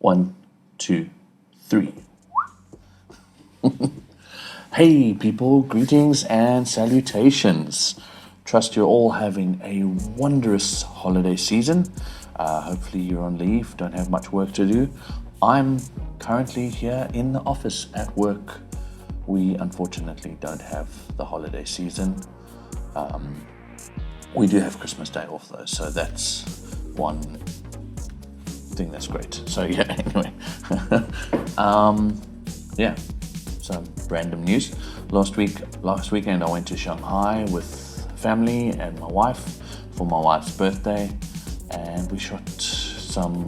One, two, three. Hey people, greetings and salutations. Trust you're all having a wondrous holiday season. Hopefully you're on leave, don't have much work to do. I'm currently here in the office at work. We unfortunately don't have the holiday season. We do have Christmas Day off though, so that's one thing that's great. So yeah, anyway. Some random news. Last weekend I went to Shanghai with family and my wife for my wife's birthday, and I shot some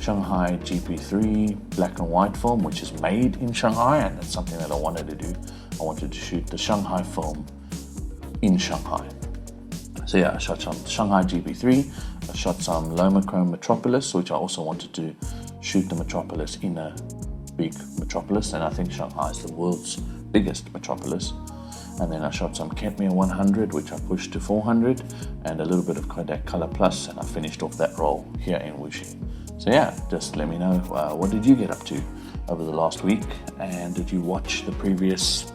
Shanghai GP3 black and white film, which is made in Shanghai, and that's something that I wanted to do. I wanted to shoot the Shanghai film in Shanghai. So yeah, I shot some Shanghai GP3, I shot some Lomachrome Metropolis, which I also wanted to shoot the Metropolis in a big metropolis, and I think Shanghai is the world's biggest metropolis. And then I shot some Kentmere 100, which I pushed to 400, and a little bit of Kodak Color Plus, and I finished off that roll here in Wuxi. So yeah, just let me know, what did you get up to over the last week, and did you watch the previous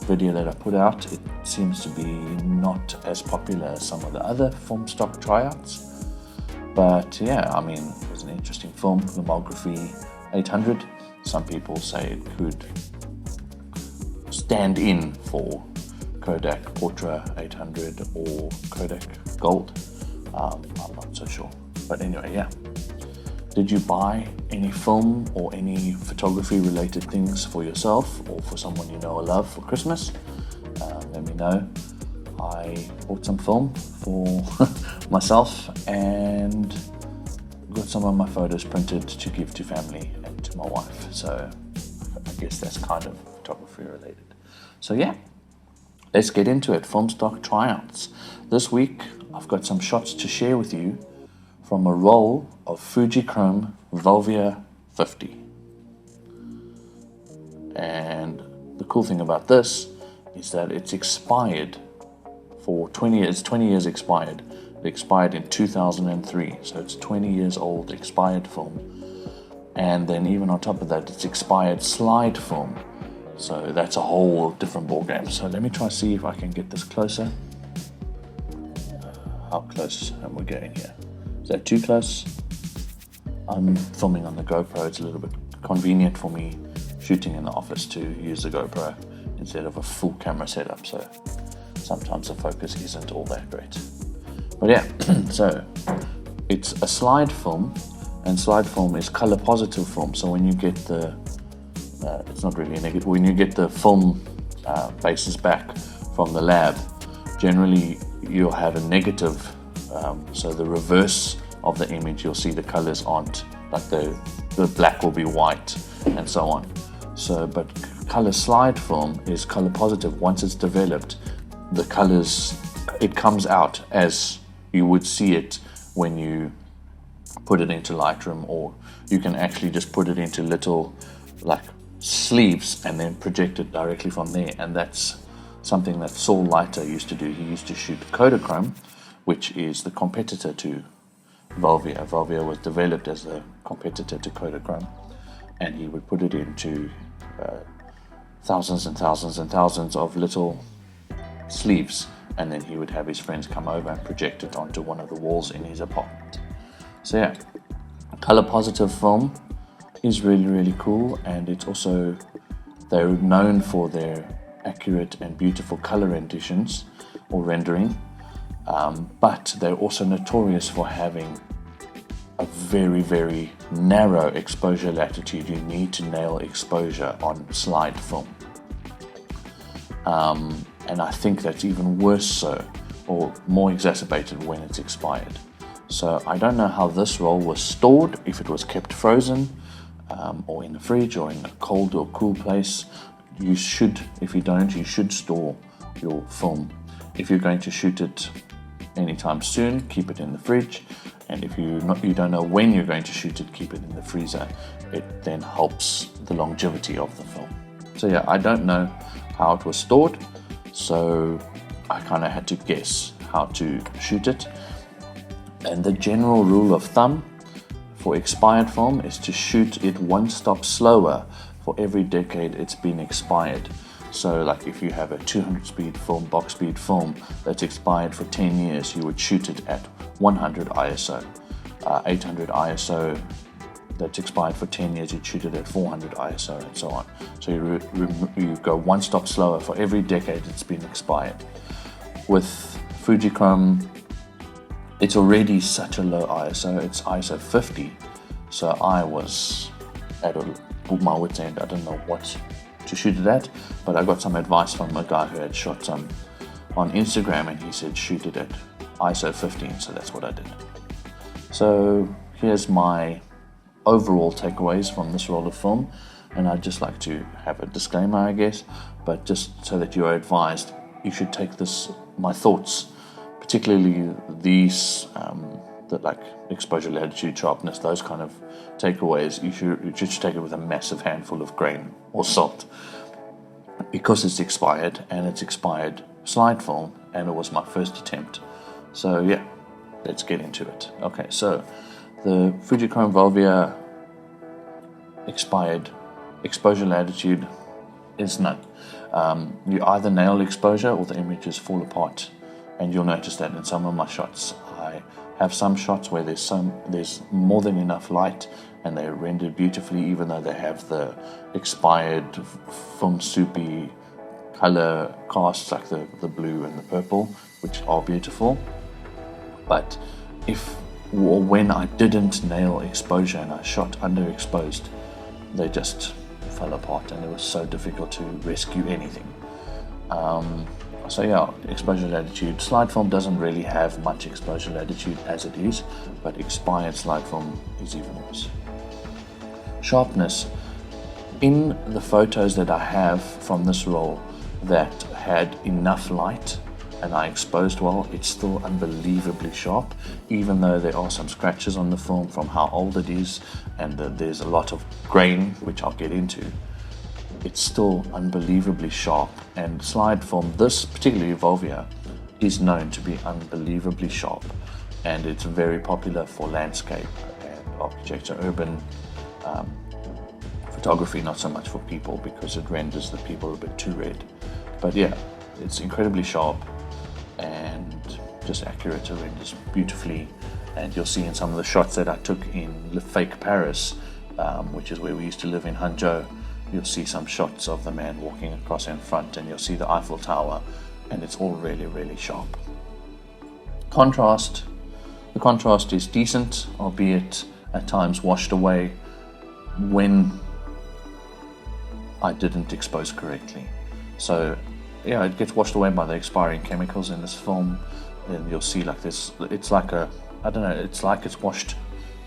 video that I put out? It seems to be not as popular as some of the other film stock tryouts, but yeah, I mean, it was an interesting film. Filmography 800. Some people say it could stand in for Kodak Portra 800 or Kodak Gold. I'm not so sure, but anyway, yeah. Did you buy any film or any photography related things for yourself or for someone you know or love for Christmas? Let me know. I bought some film for myself and got some of my photos printed to give to family and to my wife. So I guess that's kind of photography related. So yeah, let's get into it. Film stock tryouts. This week I've got some shots to share with you from a roll of Fujichrome Velvia 50. And the cool thing about this is that it's expired for 20 years. 20 years expired. It expired in 2003, so it's 20 years old expired film. And then even on top of that, it's expired slide film. So that's a whole different ballgame. So let me try to see if I can get this closer. How close am we getting here? Is that too close? I'm filming on the GoPro. It's a little bit convenient for me shooting in the office to use the GoPro instead of a full camera setup. So sometimes the focus isn't all that great. But yeah, so it's a slide film, and slide film is color positive film. So when you get the, it's not really a negative, when you get the film faces back from the lab, generally you'll have a negative. So the reverse of the image, you'll see the colors aren't, like the black will be white and so on. So, but color slide film is color positive. Once it's developed, the colors, it comes out as you would see it when you put it into Lightroom, or you can actually just put it into little like sleeves and then project it directly from there. And that's something that Saul Leiter used to do. He used to shoot Fujichrome, which is the competitor to Velvia. Velvia was developed as a competitor to Fujichrome, and he would put it into thousands and thousands and thousands of little sleeves, and then he would have his friends come over and project it onto one of the walls in his apartment. So yeah, color positive film is really, really cool, and it's also, they're known for their accurate and beautiful color renditions or rendering. But they're also notorious for having a very, very narrow exposure latitude. You need to nail exposure on slide film. And I think that's even worse so, or more exacerbated when it's expired. So I don't know how this roll was stored, if it was kept frozen, or in the fridge, or in a cold or cool place. You should, if you don't, you should store your film. If you're going to shoot it anytime soon, keep it in the fridge, and if you don't know when you're going to shoot it, keep it in the freezer. It then helps the longevity of the film. So yeah, I don't know how it was stored, so I kind of had to guess how to shoot it. And the general rule of thumb for expired film is to shoot it one stop slower for every decade it's been expired. So like if you have a 200 speed film, box speed film that's expired for 10 years, you would shoot it at 100 ISO. 800 ISO that's expired for 10 years, you'd shoot it at 400 ISO and so on. So you go one stop slower for every decade it's been expired. With Fujichrome, it's already such a low ISO, it's ISO 50. So I was at my wit's end, I don't know what to shoot it at, but I got some advice from a guy who had shot some on Instagram, and he said shoot it at ISO 15, so that's what I did. So here's my overall takeaways from this roll of film, and I'd just like to have a disclaimer, I guess, but just so that you are advised, you should take my thoughts, particularly these that like exposure, latitude, sharpness, those kind of takeaways, you should take it with a massive handful of grain or salt, because it's expired, and it's expired slide film, and it was my first attempt. So yeah, let's get into it. Okay, so the Fujichrome Velvia expired exposure latitude is none. You either nail exposure or the images fall apart, and you'll notice that in some of my shots. I have some shots where there's more than enough light and they're rendered beautifully, even though they have the expired film soupy color casts like the blue and the purple, which are beautiful. But when I didn't nail exposure and I shot underexposed, they just fell apart, and it was so difficult to rescue anything. So yeah, exposure latitude. Slide film doesn't really have much exposure latitude as it is, but expired slide film is even worse. Sharpness. In the photos that I have from this roll that had enough light and I exposed well, it's still unbelievably sharp, even though there are some scratches on the film from how old it is, and there's a lot of grain, which I'll get into. It's still unbelievably sharp, and slide film, this particularly Velvia, is known to be unbelievably sharp, and it's very popular for landscape and architecture, urban photography, not so much for people because it renders the people a bit too red. But yeah, it's incredibly sharp and just accurate. It renders beautifully, and you'll see in some of the shots that I took in fake Paris, which is where we used to live in Hangzhou, you'll see some shots of the man walking across in front, and you'll see the Eiffel Tower, and it's all really, really sharp. Contrast. The contrast is decent, albeit at times washed away when I didn't expose correctly. So yeah, it gets washed away by the expiring chemicals in this film, and you'll see like this, it's like it's like it's washed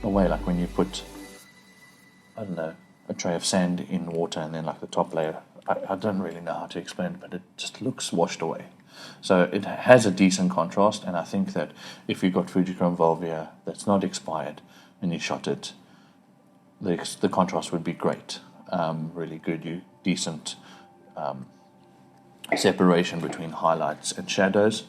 away, like when you put, I don't know, a tray of sand in water and then like the top layer, I don't really know how to explain it, but it just looks washed away. So it has a decent contrast, and I think that if you got Fujichrome Velvia that's not expired and you shot it, the contrast would be great, really good, decent separation between highlights and shadows.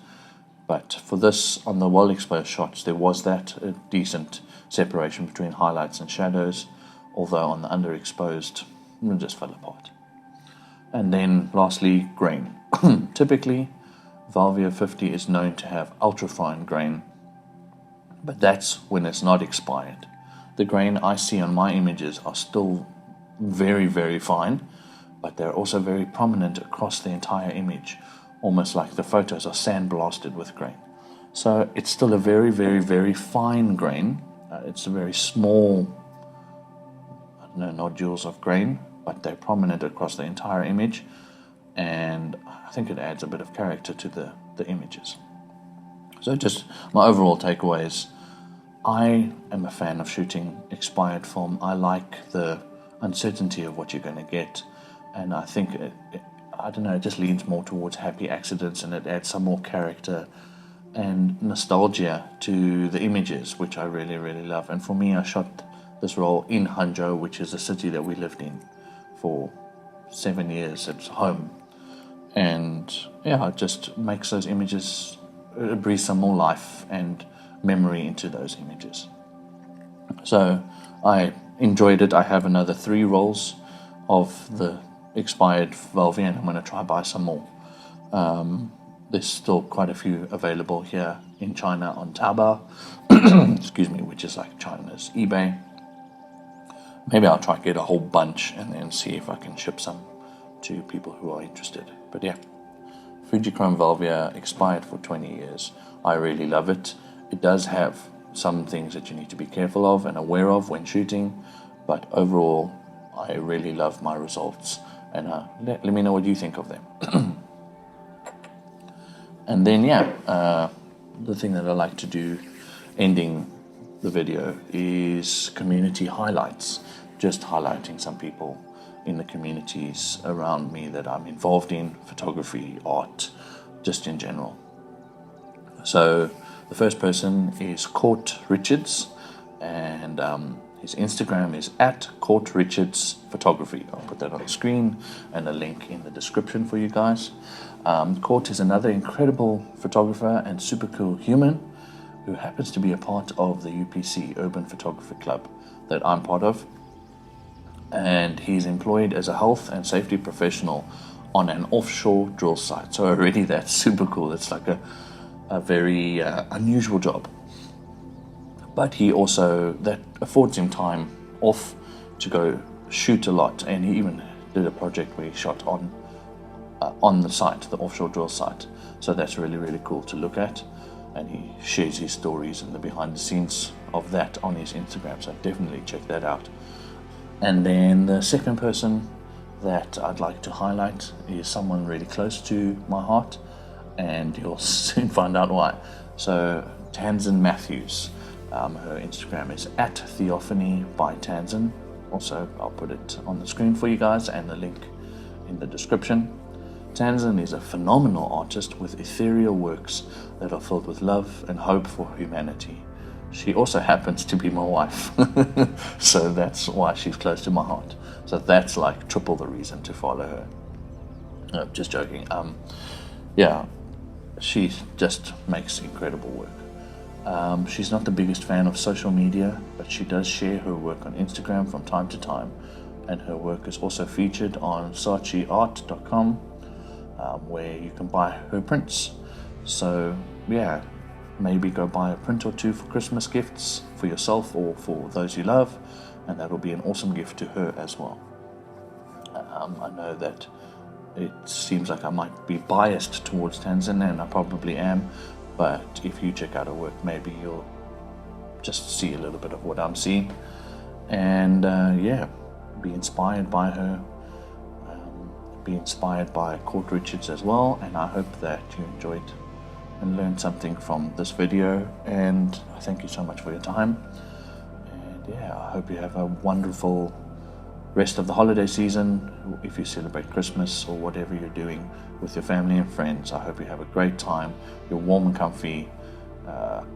But for this, on the well exposed shots, there was that a decent separation between highlights and shadows, although on the underexposed, it just fell apart. And then lastly, grain. Typically, Velvia 50 is known to have ultrafine grain, but that's when it's not expired. The grain I see on my images are still very, very fine, but they're also very prominent across the entire image, almost like the photos are sandblasted with grain. So it's still a very, very, very fine grain. It's a very small, nodules of grain, but they're prominent across the entire image, and I think it adds a bit of character to the images. So just my overall takeaway is, I am a fan of shooting expired film. I like the uncertainty of what you're going to get, and I think it just leans more towards happy accidents, and it adds some more character and nostalgia to the images, which I really, really love. And for me, I shot this roll in Hangzhou, which is a city that we lived in for 7 years. It's home, and yeah, it just makes those images breathe some more life and memory into those images. So I enjoyed it. I have another 3 rolls of the expired Velvia, and I'm going to try buy some more. There's still quite a few available here in China on Taobao, excuse me, which is like China's eBay. Maybe I'll try to get a whole bunch and then see if I can ship some to people who are interested. But yeah, Fujichrome Velvia, expired for 20 years. I really love it. It does have some things that you need to be careful of and aware of when shooting, but overall I really love my results, and let me know what you think of them. And then the thing that I like to do ending the video is community highlights, just highlighting some people in the communities around me that I'm involved in, photography, art, just in general. So the first person is Court Richards, and his Instagram is @CourtRichardsPhotography. I'll put that on the screen and a link in the description for you guys. Court is another incredible photographer and super cool human who happens to be a part of the UPC Urban Photography Club that I'm part of. And he's employed as a health and safety professional on an offshore drill site. So already that's super cool. It's like a very unusual job. But he also, that affords him time off to go shoot a lot. And he even did a project where he shot on the site, the offshore drill site. So that's really, really cool to look at. And he shares his stories and the behind the scenes of that on his Instagram. So definitely check that out. And then the second person that I'd like to highlight is someone really close to my heart, and you'll soon find out why. So Tanzan Matthews, her Instagram is @theophany_by_Tanzan. Also, I'll put it on the screen for you guys and the link in the description. Tanzan is a phenomenal artist with ethereal works that are filled with love and hope for humanity. She also happens to be my wife, so that's why she's close to my heart. So that's like triple the reason to follow her. No, just joking. She just makes incredible work. She's not the biggest fan of social media, but she does share her work on Instagram from time to time, and her work is also featured on sachiart.com, where you can buy her prints. So yeah, maybe go buy a print or 2 for Christmas gifts for yourself or for those you love, and that'll be an awesome gift to her as well. I know that it seems like I might be biased towards Tanzan, and I probably am, but if you check out her work, maybe you'll just see a little bit of what I'm seeing, and be inspired by her, be inspired by Court Richards as well. And I hope that you enjoyed and learned something from this video, and I thank you so much for your time. And I hope you have a wonderful rest of the holiday season. If you celebrate Christmas or whatever you're doing with your family and friends, I hope you have a great time. You're warm and comfy.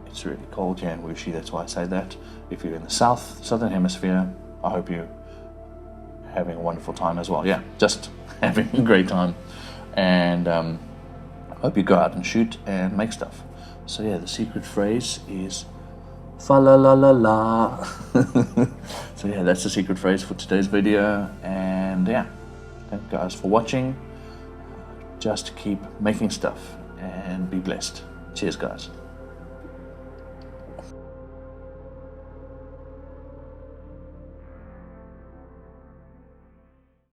It's really cold here in Wuxi, that's why I say that. If you're in the southern hemisphere, I hope you're having a wonderful time as well. Just having a great time, and hope you go out and shoot and make stuff. So the secret phrase is fa la la la la. So that's the secret phrase for today's video. And thank you guys for watching. Just keep making stuff and be blessed. Cheers guys.